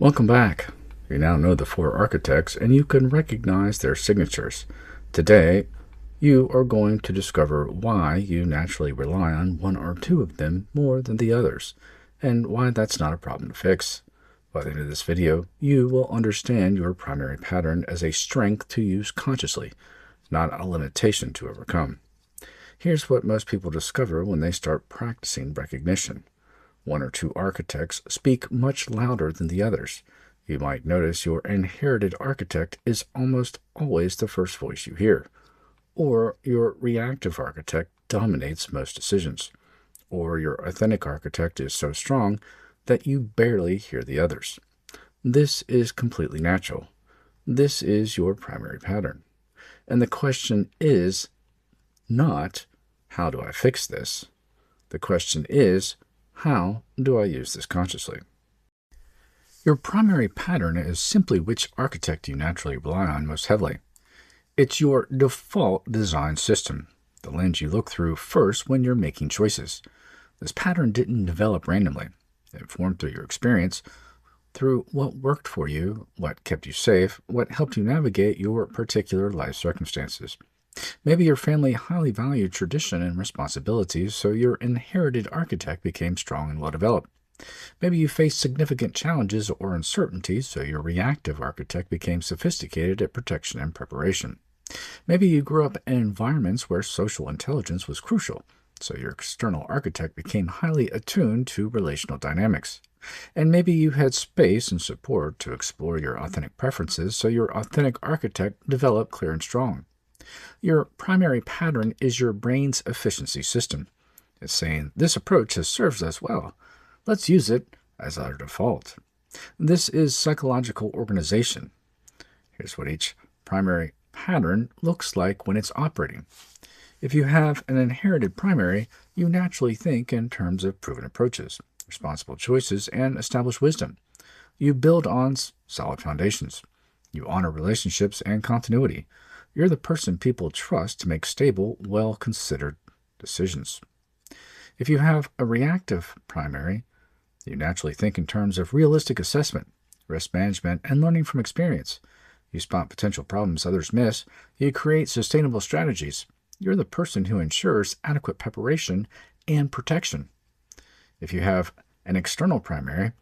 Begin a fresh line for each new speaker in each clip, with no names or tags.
Welcome back. You now know the four architects and you can recognize their signatures. Today, you are going to discover why you naturally rely on one or two of them more than the others, and why that's not a problem to fix. By the end of this video, you will understand your primary pattern as a strength to use consciously, not a limitation to overcome. Here's what most people discover when they start practicing recognition. One or two architects speak much louder than the others. You might notice your inherited architect is almost always the first voice you hear, or your reactive architect dominates most decisions, or your authentic architect is so strong that you barely hear the others. This is completely natural. This is your primary pattern. And the question is not, how do I fix this? The question is, how do I use this consciously? Your primary pattern is simply which architect you naturally rely on most heavily. It's your default design system, the lens you look through first when you're making choices. This pattern didn't develop randomly. It formed through your experience, through what worked for you, what kept you safe, what helped you navigate your particular life circumstances. Maybe your family highly valued tradition and responsibilities, so your inherited architect became strong and well-developed. Maybe you faced significant challenges or uncertainties, so your reactive architect became sophisticated at protection and preparation. Maybe you grew up in environments where social intelligence was crucial, so your external architect became highly attuned to relational dynamics. And maybe you had space and support to explore your authentic preferences, so your authentic architect developed clear and strong. Your primary pattern is your brain's efficiency system. It's saying, this approach has served us well. Let's use it as our default. This is psychological organization. Here's what each primary pattern looks like when it's operating. If you have an inherited primary, you naturally think in terms of proven approaches, responsible choices, and established wisdom. You build on solid foundations. You honor relationships and continuity. You're the person people trust to make stable, well-considered decisions. If you have a reactive primary, you naturally think in terms of realistic assessment, risk management, and learning from experience. You spot potential problems others miss. You create sustainable strategies. You're the person who ensures adequate preparation and protection. If you have an external primary,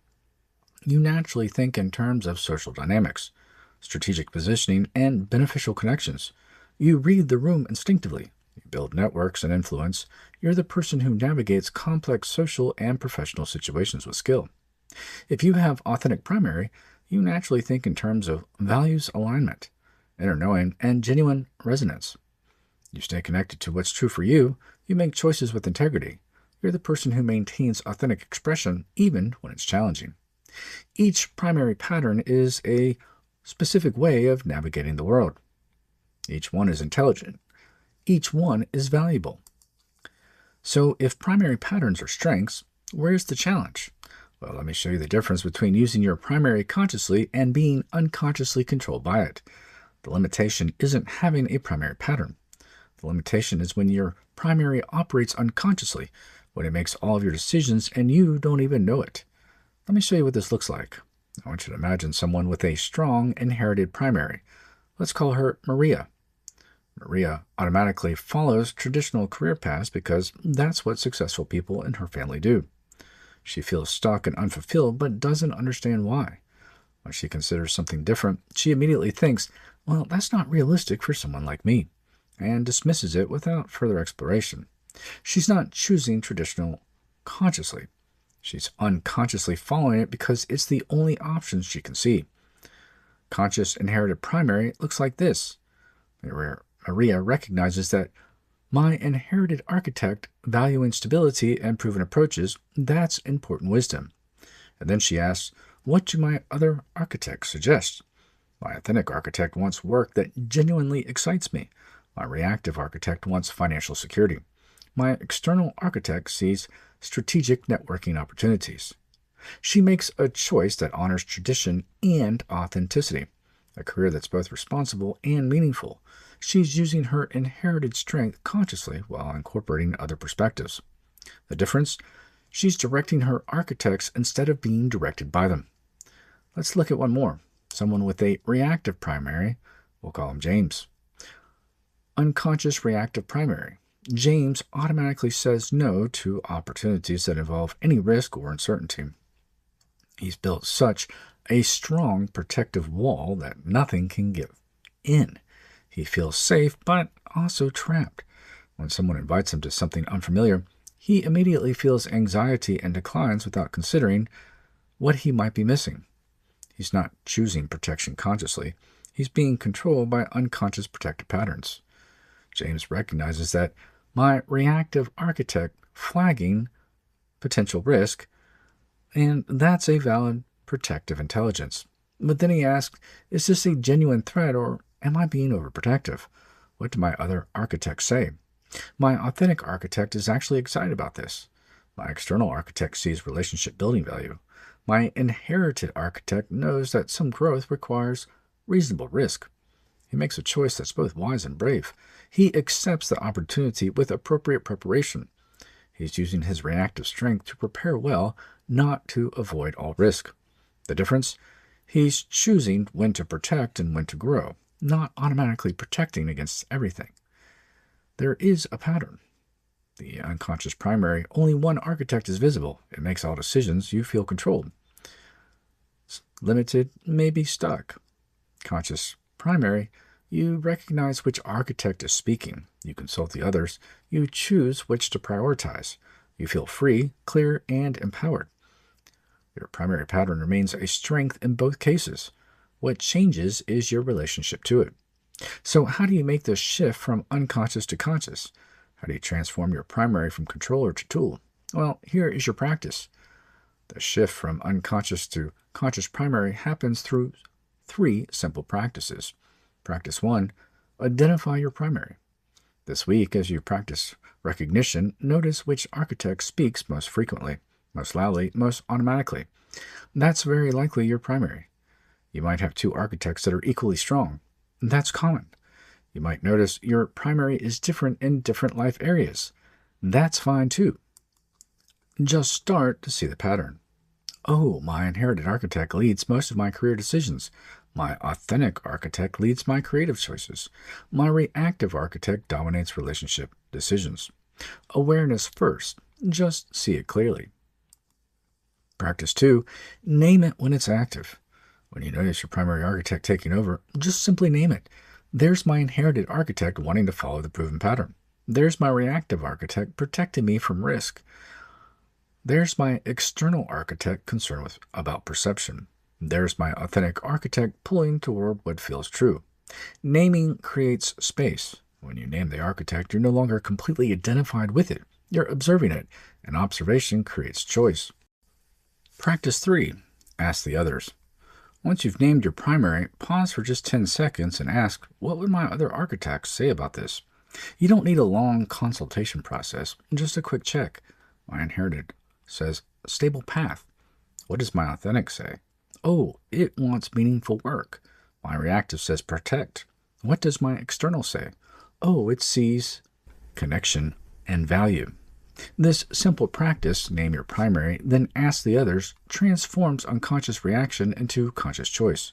you naturally think in terms of social dynamics, strategic positioning, and beneficial connections. You read the room instinctively. You build networks and influence. You're the person who navigates complex social and professional situations with skill. If you have authentic primary, you naturally think in terms of values alignment, inner knowing, and genuine resonance. You stay connected to what's true for you. You make choices with integrity. You're the person who maintains authentic expression even when it's challenging. Each primary pattern is a specific way of navigating the world. Each one is intelligent. Each one is valuable. So if primary patterns are strengths, where's the challenge? Well, let me show you the difference between using your primary consciously and being unconsciously controlled by it. The limitation isn't having a primary pattern. The limitation is when your primary operates unconsciously, when it makes all of your decisions and you don't even know it. Let me show you what this looks like. I want you to imagine someone with a strong inherited primary. Let's call her Maria. Maria automatically follows traditional career paths because that's what successful people in her family do. She feels stuck and unfulfilled but doesn't understand why. When she considers something different, she immediately thinks, well, that's not realistic for someone like me, and dismisses it without further exploration. She's not choosing traditional consciously. She's unconsciously following it because it's the only option she can see. Conscious inherited primary looks like this. Maria recognizes that my inherited architect valuing stability and proven approaches, that's important wisdom. And then she asks, what do my other architects suggest? My authentic architect wants work that genuinely excites me. My reactive architect wants financial security. My external architect sees strategic networking opportunities. She makes a choice that honors tradition and authenticity, a career that's both responsible and meaningful. She's using her inherited strength consciously while incorporating other perspectives. The difference? She's directing her architects instead of being directed by them. Let's look at one more. Someone with a reactive primary, we'll call him James. Unconscious reactive primary. James automatically says no to opportunities that involve any risk or uncertainty. He's built such a strong protective wall that nothing can get in. He feels safe, but also trapped. When someone invites him to something unfamiliar, he immediately feels anxiety and declines without considering what he might be missing. He's not choosing protection consciously. He's being controlled by unconscious protective patterns. James recognizes that my reactive architect flagging potential risk, and that's a valid protective intelligence. But then he asks, is this a genuine threat or am I being overprotective? What do my other architects say? My authentic architect is actually excited about this. My external architect sees relationship building value. My inherited architect knows that some growth requires reasonable risk. He makes a choice that's both wise and brave. He accepts the opportunity with appropriate preparation. He's using his reactive strength to prepare well, not to avoid all risk. The difference? He's choosing when to protect and when to grow, not automatically protecting against everything. There is a pattern. The unconscious primary, only one architect is visible. It makes all decisions. You feel controlled. Limited, maybe stuck. Conscious primary, you recognize which architect is speaking. You consult the others. You choose which to prioritize. You feel free, clear, and empowered. Your primary pattern remains a strength in both cases. What changes is your relationship to it. So how do you make this shift from unconscious to conscious? How do you transform your primary from controller to tool? Well, here is your practice. The shift from unconscious to conscious primary happens through 3 simple practices. Practice 1, identify your primary. This week, as you practice recognition, notice which architect speaks most frequently, most loudly, most automatically. That's very likely your primary. You might have 2 architects that are equally strong. That's common. You might notice your primary is different in different life areas. That's fine too. Just start to see the pattern. Oh, my inherited architect leads most of my career decisions. My authentic architect leads my creative choices. My reactive architect dominates relationship decisions. Awareness first. Just see it clearly. Practice 2, name it when it's active. When you notice your primary architect taking over, just simply name it. There's my inherited architect wanting to follow the proven pattern. There's my reactive architect protecting me from risk. There's my external architect concerned about perception. There's my authentic architect pulling toward what feels true. Naming creates space. When you name the architect, you're no longer completely identified with it. You're observing it, and observation creates choice. Practice 3, ask the others. Once you've named your primary, pause for just 10 seconds and ask, what would my other architects say about this? You don't need a long consultation process, just a quick check. My inherited says, stable path. What does my authentic say? Oh, it wants meaningful work. My reactive says protect. What does my external say? Oh, it sees connection and value. This simple practice, name your primary, then ask the others, transforms unconscious reaction into conscious choice.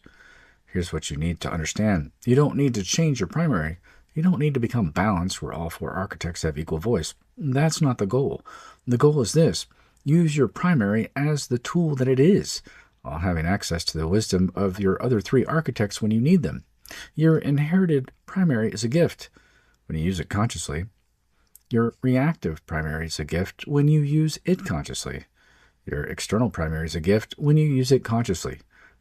Here's what you need to understand. You don't need to change your primary. You don't need to become balanced where all 4 architects have equal voice. That's not the goal. The goal is this. Use your primary as the tool that it is, while having access to the wisdom of your other 3 architects when you need them. Your inherited primary is a gift when you use it consciously. Your reactive primary is a gift when you use it consciously. Your external primary is a gift when you use it consciously.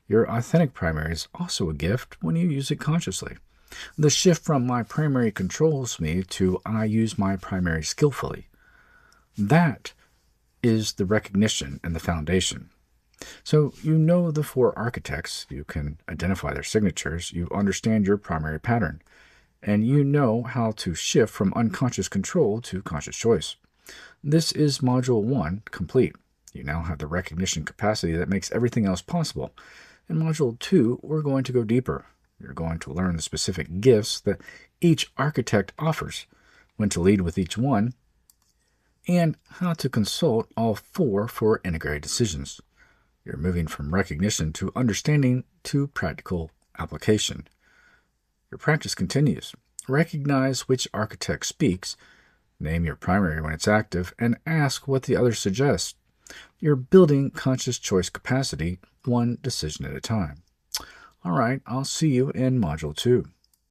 Your authentic primary is also a gift when you use it consciously. The shift from my primary controls me to I use my primary skillfully. That is the recognition and the foundation. So you know the 4 architects, you can identify their signatures, you understand your primary pattern, and you know how to shift from unconscious control to conscious choice. This is Module 1 complete. You now have the recognition capacity that makes everything else possible. In Module 2, we're going to go deeper. You're going to learn the specific gifts that each architect offers, when to lead with each one, and how to consult all 4 for integrated decisions. You're moving from recognition to understanding to practical application. Your practice continues. Recognize which architect speaks, name your primary when it's active, and ask what the others suggest. You're building conscious choice capacity, one decision at a time. All right, I'll see you in Module 2.